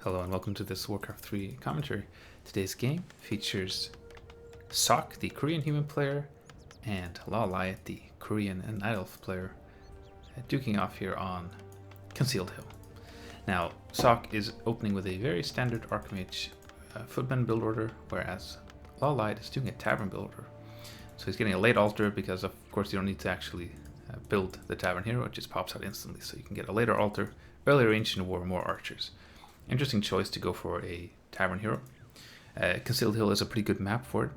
Hello and welcome to this Warcraft 3 commentary. Today's game features Sok, the Korean human player, and Lawliet, the Korean and Night Elf player, duking off here on Concealed Hill. Now, Sok is opening with a very standard Archmage footman build order, whereas Lawliet is doing a tavern build order. So he's getting a late altar because, of course, you don't need to actually build the tavern hero, it just pops out instantly. So you can get a later altar, earlier ancient war, more archers. Interesting choice to go for a tavern hero. Concealed Hill is a pretty good map for it.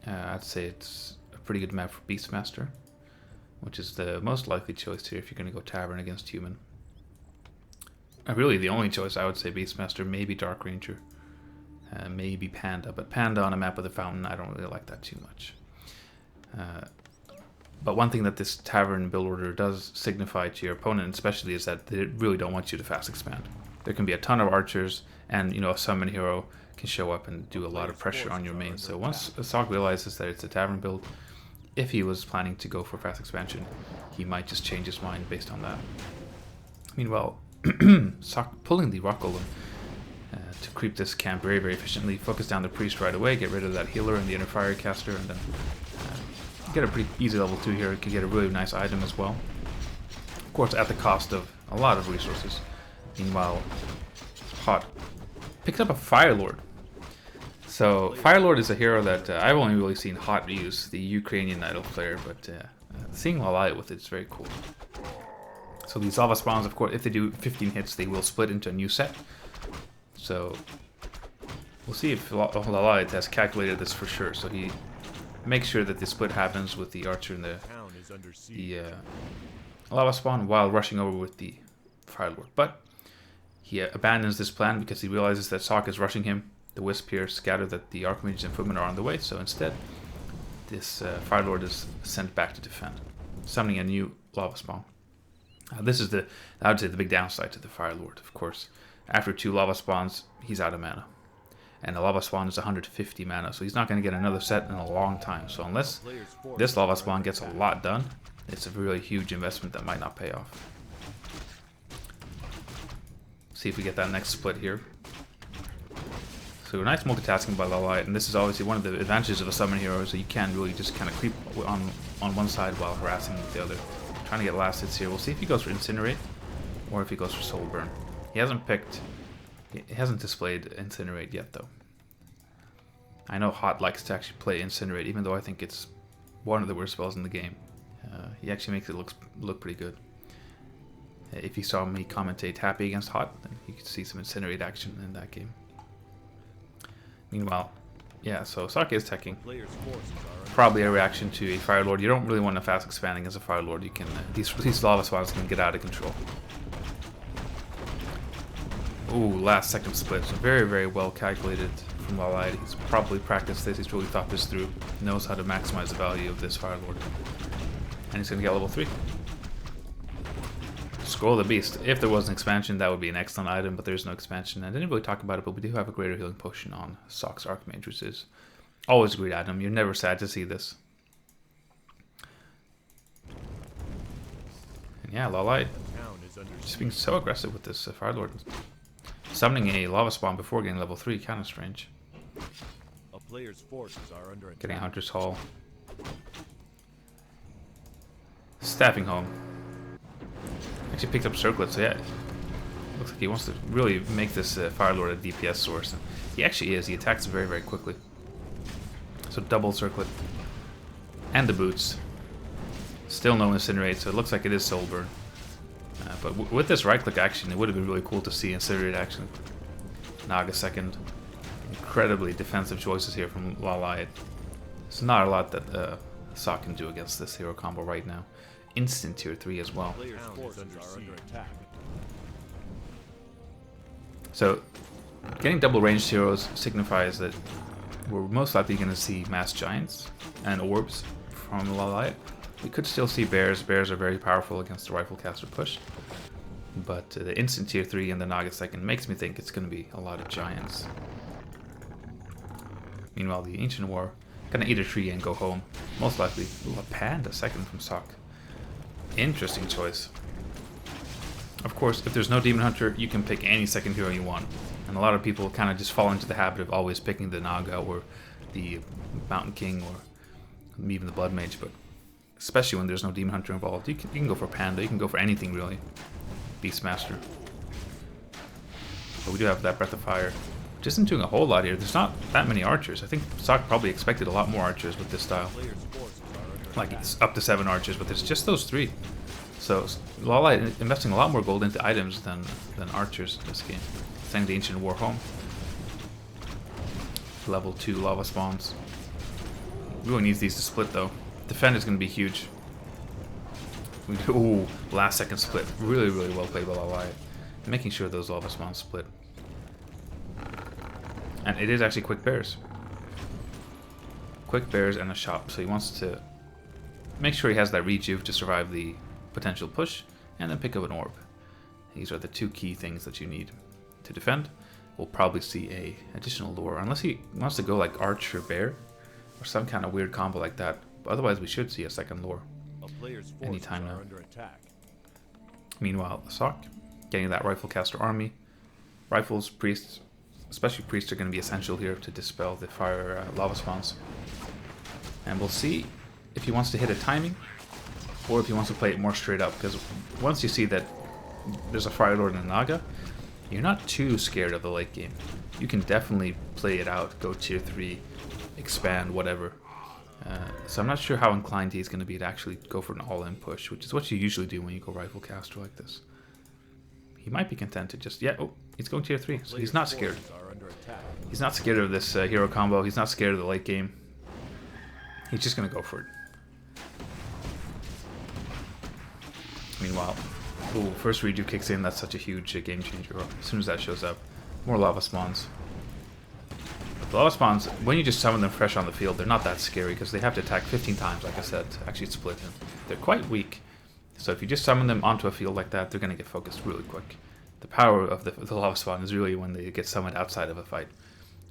I'd say it's a pretty good map for Beastmaster, which is the most likely choice here if you're going to go tavern against human. Really the only choice I would say Beastmaster, maybe Dark Ranger, maybe Panda, but Panda on a map with a fountain, I don't really like that too much. But one thing that this tavern build order does signify to your opponent especially is that they really don't want you to fast expand. There can be a ton of archers, and a summon hero can show up and do a lot of pressure on your main. So once Sok realizes that it's a tavern build, if he was planning to go for fast expansion, he might just change his mind based on that. Meanwhile, Sok pulling the rock golem to creep this camp very, very efficiently, focus down the priest right away, get rid of that healer and the inner fire caster, and then get a pretty easy level 2 here. You can get a really nice item as well. Of course, at the cost of a lot of resources. Meanwhile, Hot picked up a Fire Lord. So Fire Lord is a hero that I've only really seen Hot use, the Ukrainian Night Elf player, but seeing Lawliet with it is very cool. So these lava spawns, of course, if they do 15 hits, they will split into a new set. So we'll see if Lawliet has calculated this for sure. So he makes sure that the split happens with the archer and the lava spawn while rushing over with the Fire Lord. But he abandons this plan because he realizes that Sok is rushing him. The Wisp here scatter that the Archmages and Footmen are on the way, so instead, this Fire Lord is sent back to defend, summoning a new lava spawn. This is I would say, the big downside to the Fire Lord, of course. After 2 lava spawns, he's out of mana. And a lava spawn is 150 mana, so he's not going to get another set in a long time. So unless this lava spawn gets a lot done, it's a really huge investment that might not pay off. See if we get that next split here. So nice multitasking by Lawliet, and this is obviously one of the advantages of a summon hero, so you can really just kind of creep on one side while harassing the other. Trying to get last hits here. We'll see if he goes for Incinerate, or if he goes for Soul Burn. He hasn't displayed Incinerate yet, though. I know Hot likes to actually play Incinerate, even though I think it's one of the worst spells in the game. He actually makes it look pretty good. If you saw me commentate Happy against Hot, then you could see some Incinerate action in that game. Meanwhile, yeah, so Sok is teching. Probably a reaction to a Fire Lord. You don't really want to fast expand against a Fire Lord. You can these lava spawns can get out of control. Ooh, last second split. So very, very well calculated from Lawliet. He's probably practiced this. He's really thought this through. Knows how to maximize the value of this Fire Lord. And he's going to get level 3. Scroll the Beast. If there was an expansion, that would be an excellent item, but there's no expansion. I didn't really talk about it, but we do have a greater healing potion on Sok's Archmage, which is always a great item. You're never sad to see this. And yeah, Lawliet just being so aggressive with this Fire Lord. Summoning a lava spawn before getting level 3, kind of strange. A player's forces are under attack. Getting Hunter's Hall. Staffing home. Actually picked up Circlet, so yeah. Looks like he wants to really make this Fire Lord a DPS source. And he actually is. He attacks very, very quickly. So double Circlet. And the boots. Still no Incinerate, so it looks like it is Soul Burn. But with this right-click action, it would have been really cool to see Incinerate action. Naga second. Incredibly defensive choices here from Lawliet. There's not a lot that Sok can do against this hero combo right now. Instant tier 3 as well. So, getting double ranged heroes signifies that we're most likely going to see mass giants and orbs from Lawliet. We could still see bears. Bears are very powerful against the rifle caster push. But the instant tier 3 and the Naga second makes me think it's going to be a lot of giants. Meanwhile, the Ancient War gonna eat a tree and go home. Most likely. Ooh, a Panda second from Sok. Interesting choice. Of course, if there's no Demon Hunter, you can pick any second hero you want. And a lot of people kind of just fall into the habit of always picking the Naga or the Mountain King or even the Blood Mage, but especially when there's no Demon Hunter involved, you can go for Panda, you can go for anything really. Beastmaster. But we do have that Breath of Fire. Which isn't doing a whole lot here. There's not that many archers. I think Sock probably expected a lot more archers with this style. Like it's up to 7 archers, but there's just those 3. So Lawliet investing a lot more gold into items than archers this game. Sending the Ancient War home. Level 2 lava spawns. Really needs these to split though. Defend is going to be huge. Ooh, last second split. Really, really well played by Lawliet. Making sure those lava spawns split. And it is actually quick bears. Quick bears and a shop. So he wants to make sure he has that rejuve to survive the potential push, and then pick up an orb. These are the 2 key things that you need to defend. We'll probably see a additional lure, unless he wants to go like arch or bear, or some kind of weird combo like that. But otherwise, we should see a second lure anytime now. Meanwhile, Sock getting that rifle caster army. Rifles, priests, especially priests, are going to be essential here to dispel the fire lava spawns. And we'll see if he wants to hit a timing, or if he wants to play it more straight up, because once you see that there's a Fire Lord and a Naga, you're not too scared of the late game. You can definitely play it out, go tier 3, expand, whatever. So I'm not sure how inclined he's going to be to actually go for an all-in push, which is what you usually do when you go rifle caster like this. He might be content to just, he's going tier 3, so he's not scared. He's not scared of this hero combo, he's not scared of the late game. He's just going to go for it. Meanwhile, first rejuve kicks in, that's such a huge game changer. As soon as that shows up, more lava spawns. But the lava spawns, when you just summon them fresh on the field, they're not that scary because they have to attack 15 times, like I said, to actually split them. They're quite weak. So if you just summon them onto a field like that, they're going to get focused really quick. The power of the lava spawn is really when they get summoned outside of a fight,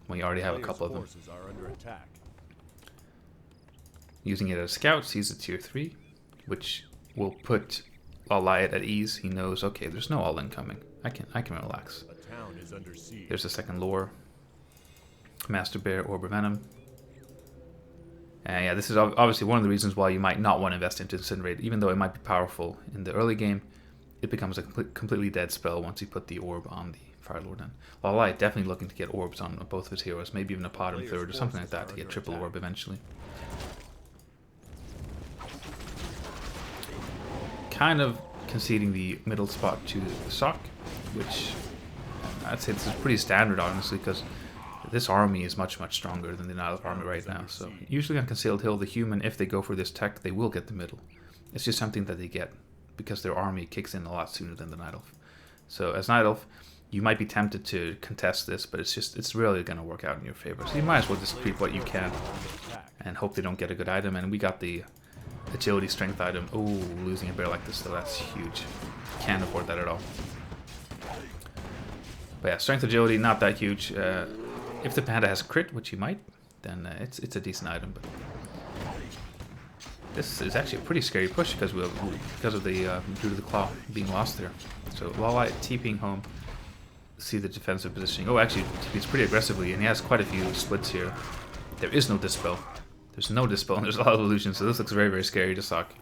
when you already have a couple of them. Using it as a scout, sees a tier 3, which will put Lawliet at ease. He knows, okay, there's no all-in coming. I can relax. There's a second lore. Master Bear, Orb of Venom. And yeah, this is obviously one of the reasons why you might not want to invest into Incinerate. Even though it might be powerful in the early game, it becomes a completely dead spell once you put the orb on the Fire Lord in. Lawliet definitely looking to get orbs on both of his heroes, maybe even a pot in third or something like that to get triple orb eventually. Kind of conceding the middle spot to Sock, which I'd say this is pretty standard, honestly, because this army is much, much stronger than the Night Elf army right now. So usually on Concealed Hill, the human, if they go for this tech, they will get the middle. It's just something that they get because their army kicks in a lot sooner than the Night Elf. So as Night Elf, you might be tempted to contest this, but it's really going to work out in your favor. So you might as well just creep what you can and hope they don't get a good item. And we got the agility strength item. Oh, losing a bear like this though, that's huge. Can't afford that at all. But yeah, strength agility, not that huge. If the panda has a crit, which he might, then it's a decent item. But this is actually a pretty scary push because of the due to the claw being lost there. So Lawliet TPing home. See the defensive positioning. Oh, actually, he's pretty aggressively, and he has quite a few splits here. There is no dispel. There's no dispel, and there's a lot of illusions, so this looks very, very scary to Sock.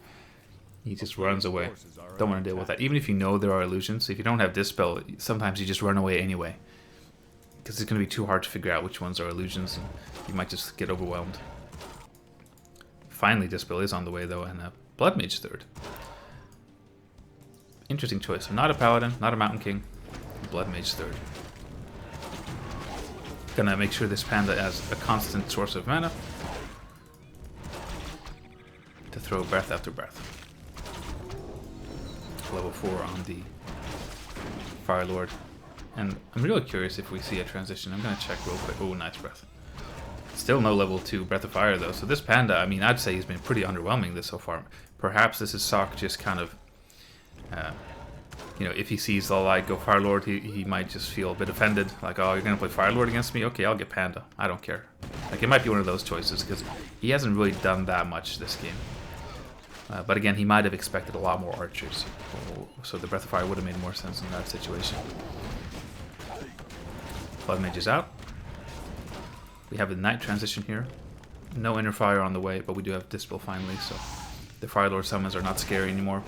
He just runs away. Don't want to deal with that. Even if you know there are illusions, if you don't have dispel, sometimes you just run away anyway. Because it's going to be too hard to figure out which ones are illusions, and you might just get overwhelmed. Finally, dispel is on the way, though, and a Blood Mage third. Interesting choice. So not a Paladin, not a Mountain King. Blood Mage third. Gonna make sure this panda has a constant source of mana to throw breath after breath. Level 4 on the Fire Lord. And I'm really curious if we see a transition. I'm gonna check real quick. Oh, nice breath. Still no level 2 Breath of Fire though. So this panda, I mean, I'd say he's been pretty underwhelming this so far. Perhaps this is Sock just kind of you know, if he sees Lawliet go Fire Lord, he might just feel a bit offended. Like, oh, you're going to play Fire Lord against me? Okay, I'll get Panda. I don't care. Like, it might be one of those choices, because he hasn't really done that much this game. But again, he might have expected a lot more archers. So the Breath of Fire would have made more sense in that situation. Blood Mage is out. We have a Night transition here. No Inner Fire on the way, but we do have Dispel finally, so the Fire Lord summons are not scary anymore.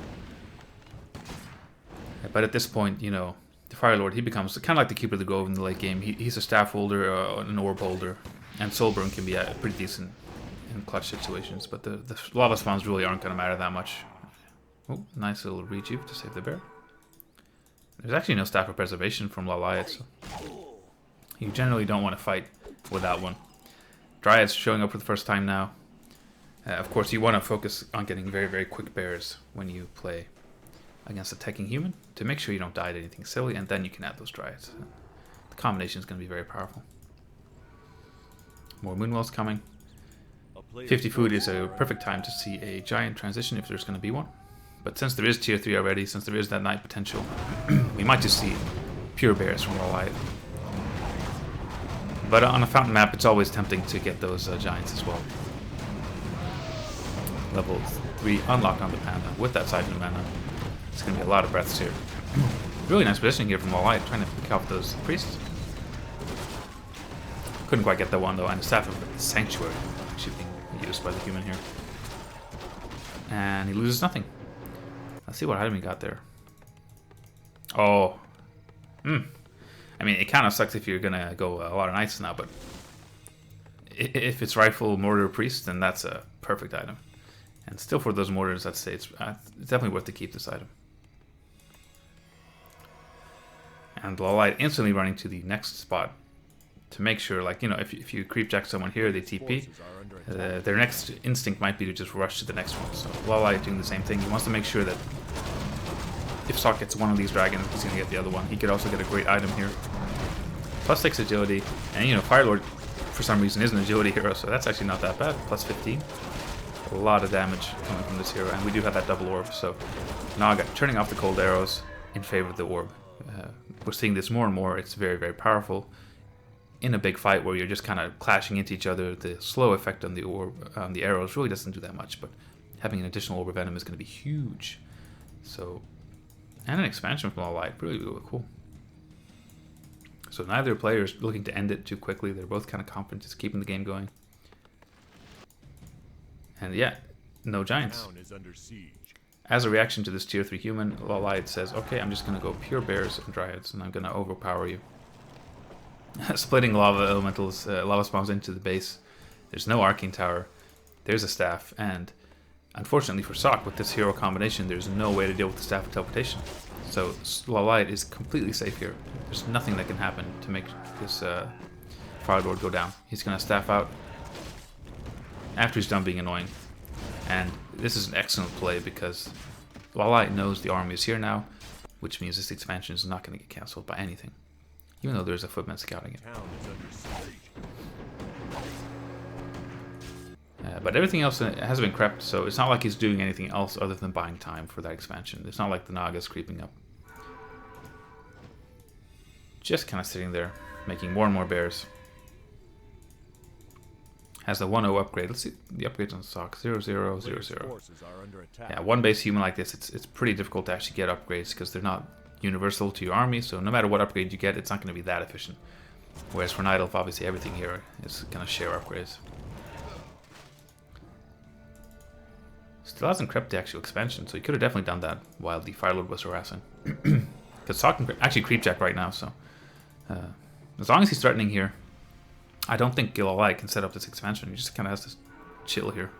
But at this point, you know, the Fire Lord, he becomes kind of like the Keeper of the Grove in the late game. He's a staff holder, an orb holder, and Soulburn can be pretty decent in clutch situations, but the lava spawns really aren't going to matter that much. Oh, nice little rejuve to save the bear. There's actually no Staff of Preservation from Lawliet, so you generally don't want to fight without one. Dryad's showing up for the first time now. Of course, you want to focus on getting very, very quick bears when you play against a teching human to make sure you don't die to anything silly, and then you can add those Dryads. The combination is going to be very powerful. More Moonwells coming. 50 food is a perfect time to see a giant transition if there's going to be one. But since there is tier 3 already, since there is that night potential, we might just see pure bears from Lawliet. But on a fountain map, it's always tempting to get those giants as well. Level 3 unlock on the Panda with that Siphon mana. It's going to be a lot of breaths here. Really nice positioning here from Lawliet, trying to pick off those priests. Couldn't quite get that one though, and the Staff of Sanctuary actually being used by the human here. And he loses nothing. Let's see what item he got there. Oh. I mean, it kind of sucks if you're going to go a lot of knights now, but if it's Rifle, Mortar, Priest, then that's a perfect item. And still for those mortars, I'd say it's definitely worth to keep this item. And Lawliet instantly running to the next spot to make sure, like, you know, if you creepjack someone here, they TP, their next instinct might be to just rush to the next one. So Lawliet doing the same thing. He wants to make sure that if Sok gets one of these dragons, he's going to get the other one. He could also get a great item here. Plus 6 agility, and you know, Fire Lord for some reason is an agility hero, so that's actually not that bad. Plus 15. A lot of damage coming from this hero, and we do have that double orb, so Naga turning off the cold arrows in favor of the orb. We're seeing this more and more. It's very, very powerful. In a big fight where you're just kind of clashing into each other, the slow effect on the orb, on the arrows really doesn't do that much, but having an additional orb of venom is going to be huge. So, and an expansion from Lawliet, really, really cool. So neither player is looking to end it too quickly. They're both kind of confident just keeping the game going. And yeah, no giants. As a reaction to this tier 3 human, Lawliet says, okay, I'm just going to go pure bears and dryads, and I'm going to overpower you. Splitting lava elementals, lava spawns into the base. There's no arcane tower. There's a staff, and unfortunately for Sok, with this hero combination, there's no way to deal with the Staff of Teleportation. So Lawliet is completely safe here. There's nothing that can happen to make this Fire Lord go down. He's going to staff out after he's done being annoying. And this is an excellent play because Lawliet knows the army is here now, which means this expansion is not going to get cancelled by anything, even though there's a footman scouting it. But everything else has been crept, so it's not like he's doing anything else other than buying time for that expansion. It's not like the Naga's creeping up. Just kind of sitting there, making more and more bears. Has the 1-0 upgrade. Let's see the upgrades on Sok. 0, 0, 0, 0. Yeah, one base human like this, it's pretty difficult to actually get upgrades because they're not universal to your army, so no matter what upgrade you get, it's not going to be that efficient. Whereas for Night Elf, obviously everything here is going to share upgrades. Still hasn't crept the actual expansion, so he could have definitely done that while the Fire Lord was harassing. Because Sok can actually creepjack right now, so as long as he's threatening here, I don't think Lawliet can set up this expansion. He just kind of has to chill here.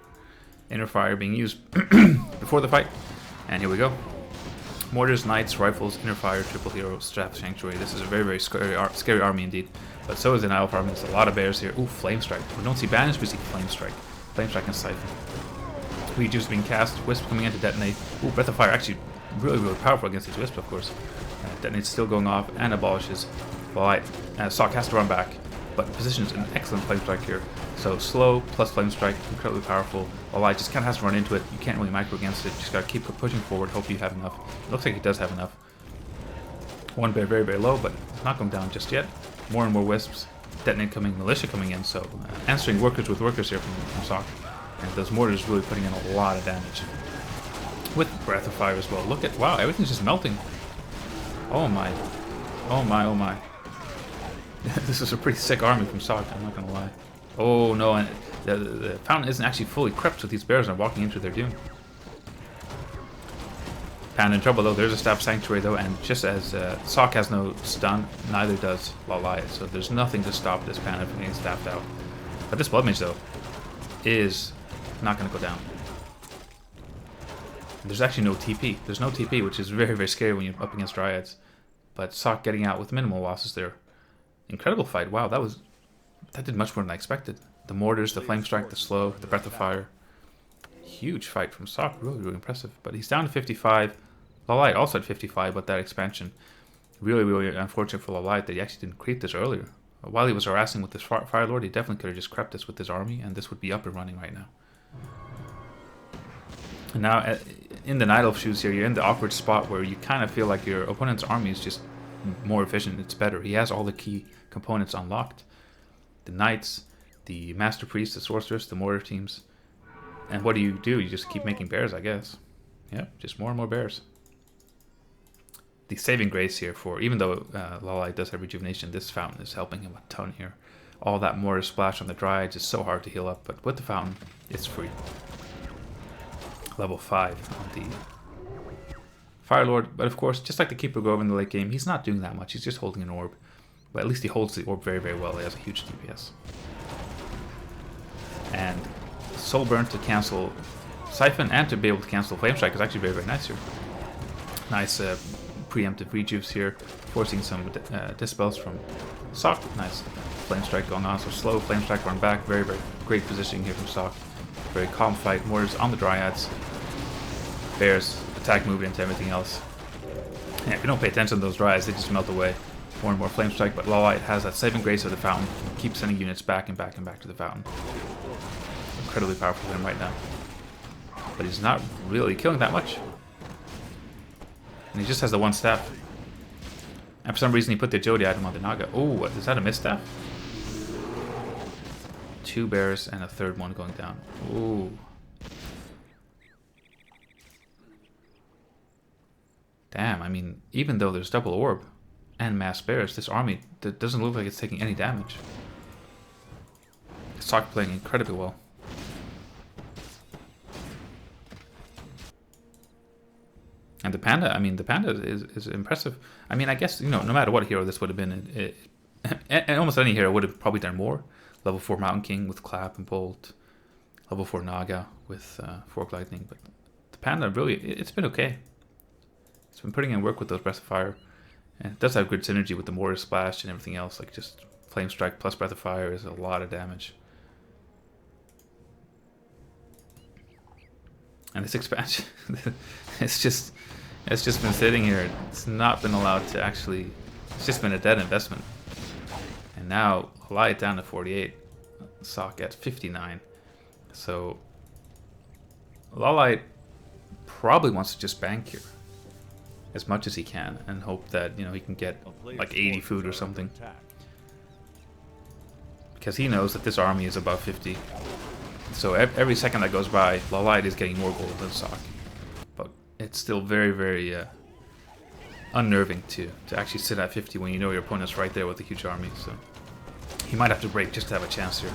Inner Fire being used before the fight, and here we go. Mortars, Knights, Rifles, Inner Fire, Triple Hero, Staff Sanctuary. This is a very, very scary army indeed. But so is the Night Elf army. There's a lot of bears here. Ooh, Flame Strike. We don't see Banish, we see Flame Strike. Flame Strike and Siphon. Rejuice being cast, Wisp coming in to detonate. Ooh, Breath of Fire actually really, really powerful against these Wisp, of course. Detonate's still going off and abolishes. Lawliet. Sok has to run back, but positions an excellent Flame Strike here. So slow plus Flame Strike, incredibly powerful. Lawliet just kind of has to run into it. You can't really micro against it. Just gotta keep pushing forward, hope you have enough. It looks like he does have enough. One bear very, very low, but it's not going down just yet. More and more Wisps. Detonate coming, Militia coming in, so answering workers with workers here from Sok. And those mortars really putting in a lot of damage. With Breath of Fire as well. Look at, wow, everything's just melting. Oh my. Oh my, oh my. This is a pretty sick army from Sock, I'm not gonna lie. Oh no, and the fountain isn't actually fully crept, so these bears are walking into their doom. Panda in trouble though. There's a Staff Sanctuary though, and just as Sock has no stun, neither does Lawliet, so there's nothing to stop this Panda from getting staffed out. But this Blood Mage though is not going to go down. There's actually no TP. There's no TP, which is very, very scary when you're up against Dryads. But Sock getting out with minimal losses there. Incredible fight. Wow, that did much more than I expected. The mortars, the flame strike, the slow, the breath of fire. Huge fight from Sock. Really, really impressive. But he's down to 55. Lawliet also at 55, but that expansion. Really, really unfortunate for Lawliet that he actually didn't creep this earlier. While he was harassing with this Fire Lord, he definitely could have just crept this with his army, and this would be up and running right now. And now, in the Night Elf shoes here, you're in the awkward spot where you kind of feel like your opponent's army is just more efficient. It's better. He has all the key components unlocked. The Knights, the Master Priest, the Sorceress, the Mortar teams. And what do? You just keep making bears, I guess. Yep, just more and more bears. The saving grace here for, even though Lawliet does have rejuvenation, this fountain is helping him a ton here. All that mortar splash on the Dryads is so hard to heal up, but with the fountain, it's free. Level 5 on the Fire Lord, but of course, just like the Keeper Grove in the late game, he's not doing that much, he's just holding an orb. But at least he holds the orb very, very well, he has a huge DPS. And Soul Burn to cancel Siphon and to be able to cancel Flame Strike is actually very, very nice here. Nice preemptive rejuves here, forcing some dispels from Sock. Nice Flame Strike going on, so slow Flame Strike run back. Very, very great positioning here from Sock. Very calm fight. Mortars on the Dryads. Bears, attack movement into everything else. And if you don't pay attention to those Dryads, they just melt away. More and more Flame Strike, but Lawliet has that saving grace of the fountain. Keeps sending units back and back and back to the fountain. Incredibly powerful for him right now. But he's not really killing that much. And he just has the one staff. And for some reason he put the agility item on the Naga. Oh, is that a misstaff? 2 bears and a third one going down. Ooh. Damn, I mean, even though there's double orb and mass bears, this army doesn't look like it's taking any damage. Sock playing incredibly well. And the Panda, I mean, the Panda is impressive. I mean, I guess, you know, no matter what hero this would have been, and almost any hero would have probably done more. Level 4 Mountain King with Clap and Bolt. Level 4 Naga with Fork Lightning. But the Panda, really, it's been okay. It's been putting in work with those Breath of Fire. And it does have good synergy with the Mortar Splash and everything else. Like, just Flame Strike plus Breath of Fire is a lot of damage. And this expansion, it's just been sitting here. It's not been allowed to actually, it's just been a dead investment. And now, Lawliet down to 48, Sock at 59. So, Lawliet probably wants to just bank here as much as he can and hope that, you know, he can get like 80 food or something. Because he knows that this army is above 50. So every second that goes by, Lawliet is getting more gold than Sock. But it's still very, very unnerving to actually sit at 50 when you know your opponent's right there with a huge army. So he might have to break just to have a chance here.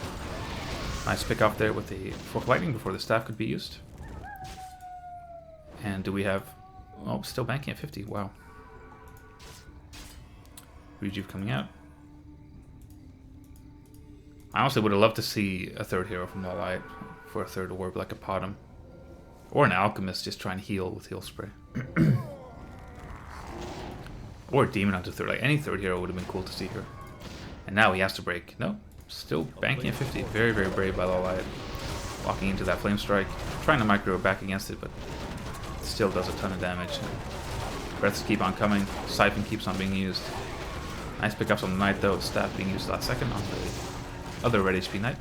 Nice pick off there with the Fork Lightning before the staff could be used. And do we have... Oh, still banking at 50. Wow. Rejuve coming out. I honestly would have loved to see a third hero from Lawliet for a third orb, like a Potom. Or an Alchemist just trying to heal with Heal Spray. Or a Demon Hunter third. Like any third hero would have been cool to see here. And now he has to break. No, still banking at 50. Very, very brave by Lawliet. Walking into that Flame Strike. Trying to micro back against it, but it still does a ton of damage. Breaths keep on coming. Siphon keeps on being used. Nice pickups on the Knight though. Staff being used last second on the other red HP Knight.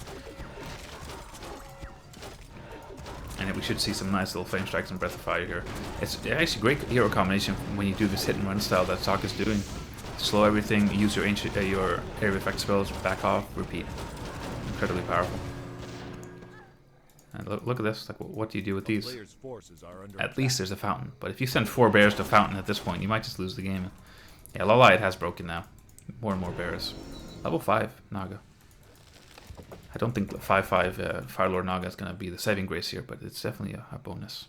And we should see some nice little Flame Strikes and Breath of Fire here. It's actually a great hero combination when you do this hit and run style that Sock is doing. Slow everything, use your ancient, your area effect spells, back off, repeat. Incredibly powerful. And look at this, like what do you do with these? At least there's a fountain, but if you send 4 bears to a fountain at this point, you might just lose the game. Yeah, Lawliet has broken now. More and more bears. Level 5 Naga. I don't think 5/5 Firelord Naga is going to be the saving grace here, but it's definitely a bonus.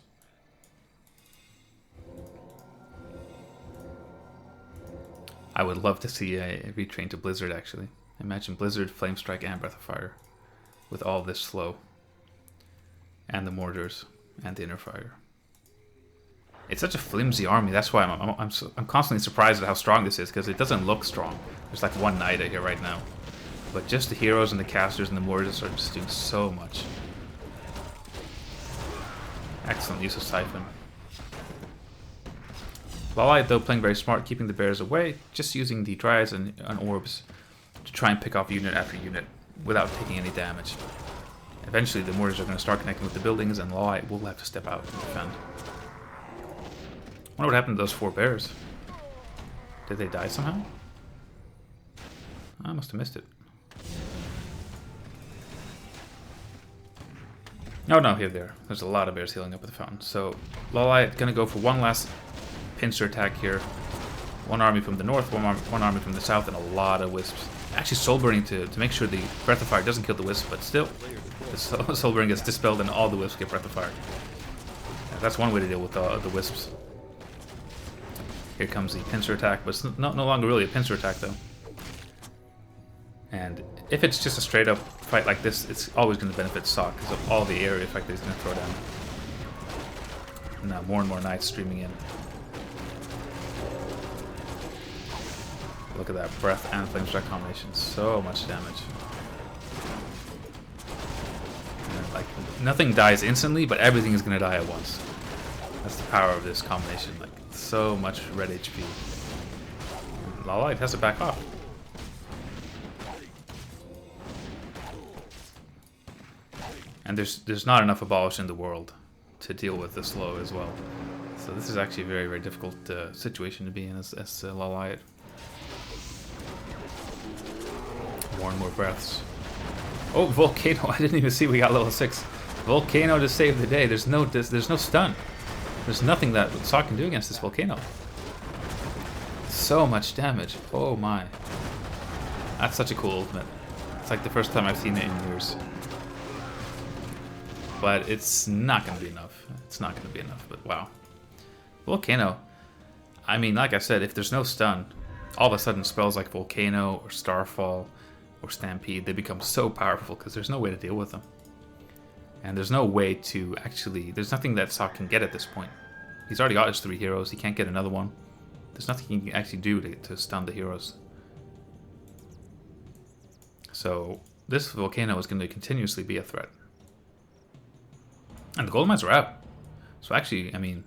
I would love to see a retrain to Blizzard, actually. Imagine Blizzard, Flame Strike, and Breath of Fire with all this flow. And the Mortars, and the Inner Fire. It's such a flimsy army, that's why I'm constantly surprised at how strong this is, because it doesn't look strong. There's like one knight out here right now. But just the heroes and the casters and the Mortars are just doing so much. Excellent use of Siphon. Lawliet, though, playing very smart, keeping the bears away, just using the Dryads and Orbs to try and pick off unit after unit without taking any damage. Eventually, the Mortars are going to start connecting with the buildings, and Lawliet will have to step out and defend. I wonder what happened to those 4 bears. Did they die somehow? I must have missed it. Oh no, here they are. There's a lot of bears healing up at the fountain. So, Lawliet going to go for one last pincer attack here. One army from the north, one army from the south, and a lot of wisps. Actually soul burning to make sure the Breath of Fire doesn't kill the wisp, but still, the soul burning gets dispelled and all the wisps get Breath of Fire. That's one way to deal with the wisps. Here comes the pincer attack, but it's no longer really a pincer attack though. And if it's just a straight up fight like this, it's always going to benefit Sock because of all the area effect that he's going to throw down. And now more and more knights streaming in. Look at that breath and flame strike combination. So much damage. And like nothing dies instantly, but everything is going to die at once. That's the power of this combination. Like so much red HP. Lawliet has to back off. And there's not enough Abolish in the world to deal with this low as well. So this is actually a very, very difficult situation to be in as Lawliet. More and more breaths. Oh, Volcano! I didn't even see we got level 6. Volcano to save the day. There's no stun. There's nothing that Sock can do against this Volcano. So much damage. Oh my. That's such a cool ultimate. It's like the first time I've seen it in years. But it's not going to be enough. It's not going to be enough, but wow. Volcano. I mean, like I said, if there's no stun, all of a sudden spells like Volcano or Starfall or Stampede, they become so powerful because there's no way to deal with them. And there's no way to actually... There's nothing that Sock can get at this point. He's already got his 3 heroes. He can't get another one. There's nothing he can actually do to stun the heroes. So this Volcano is going to continuously be a threat. And the gold mines are out. So actually, I mean,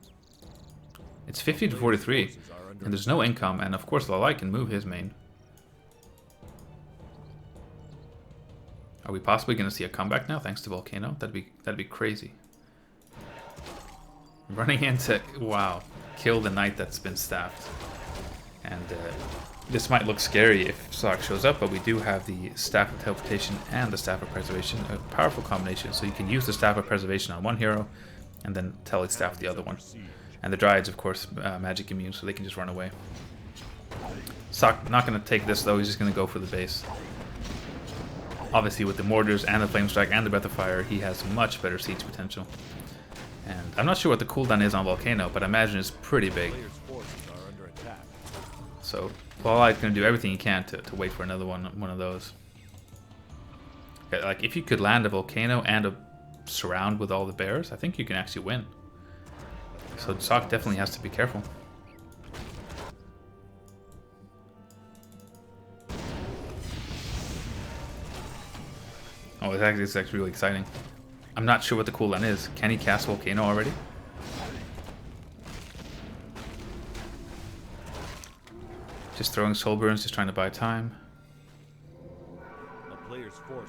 it's 50 to 43. And there's no income. And of course, Lawliet can move his main. Are we possibly going to see a comeback now thanks to Volcano? That'd be crazy. Running into... Wow. Kill the knight that's been staffed. And this might look scary if Sock shows up, but we do have the Staff of Teleportation and the Staff of Preservation. A powerful combination. So you can use the Staff of Preservation on one hero and then Telestaff the other one. And the Dryads, of course, magic immune, so they can just run away. Sock not going to take this, though. He's just going to go for the base. Obviously, with the Mortars and the Flame Strike and the Breath of Fire, he has much better siege potential. And I'm not sure what the cooldown is on Volcano, but I imagine it's pretty big. So, Lawliet's going to do everything he can to wait for another one of those. Okay, like, if you could land a Volcano and a surround with all the bears, I think you can actually win. So Sock definitely has to be careful. Oh, it's actually really exciting. I'm not sure what the cooldown is. Can he cast Volcano already? Just throwing soul burns, just trying to buy time.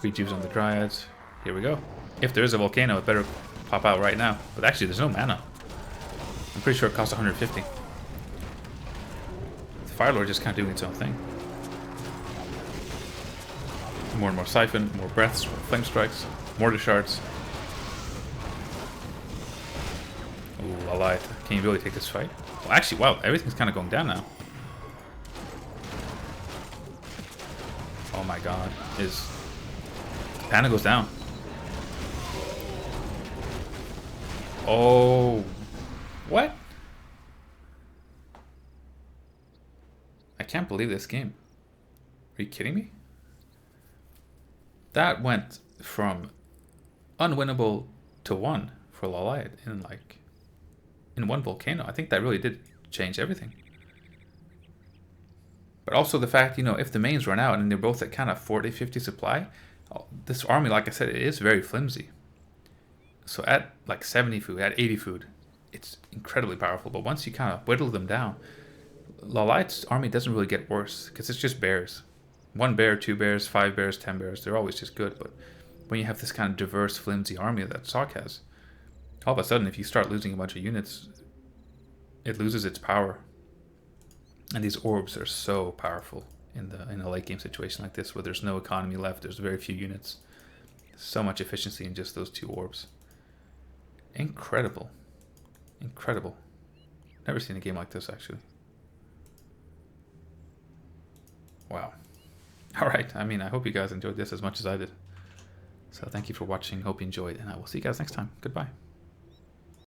Rejuves on the Dryads. Here we go. If there is a Volcano, it better pop out right now. But actually, there's no mana. I'm pretty sure it costs 150. The Firelord just kind of doing its own thing. More and more Siphon, more Breaths, more Flame Strikes, Mortar Shards. Ooh, Lawliet. Can you really take this fight? Well, actually, wow, everything's kind of going down now. Oh my god. His Panda goes down. Oh. What? I can't believe this game. Are you kidding me? That went from unwinnable to 1 for Lawliet in one volcano. I think that really did change everything. But also the fact, if the mains run out and they're both at kind of 40, 50 supply, this army, like I said, it is very flimsy. So at like 70 food, at 80 food, it's incredibly powerful. But once you kind of whittle them down, Lawliet's army doesn't really get worse because it's just bears. 1 bear, 2 bears, 5 bears, 10 bears, they're always just good. But when you have this kind of diverse, flimsy army that Sock has, all of a sudden, if you start losing a bunch of units, it loses its power. And these orbs are so powerful in a late game situation like this, where there's no economy left, there's very few units. So much efficiency in just those 2 orbs. Incredible. Incredible. Never seen a game like this, actually. Wow. Alright, I hope you guys enjoyed this as much as I did. So thank you for watching, hope you enjoyed, and I will see you guys next time. Goodbye.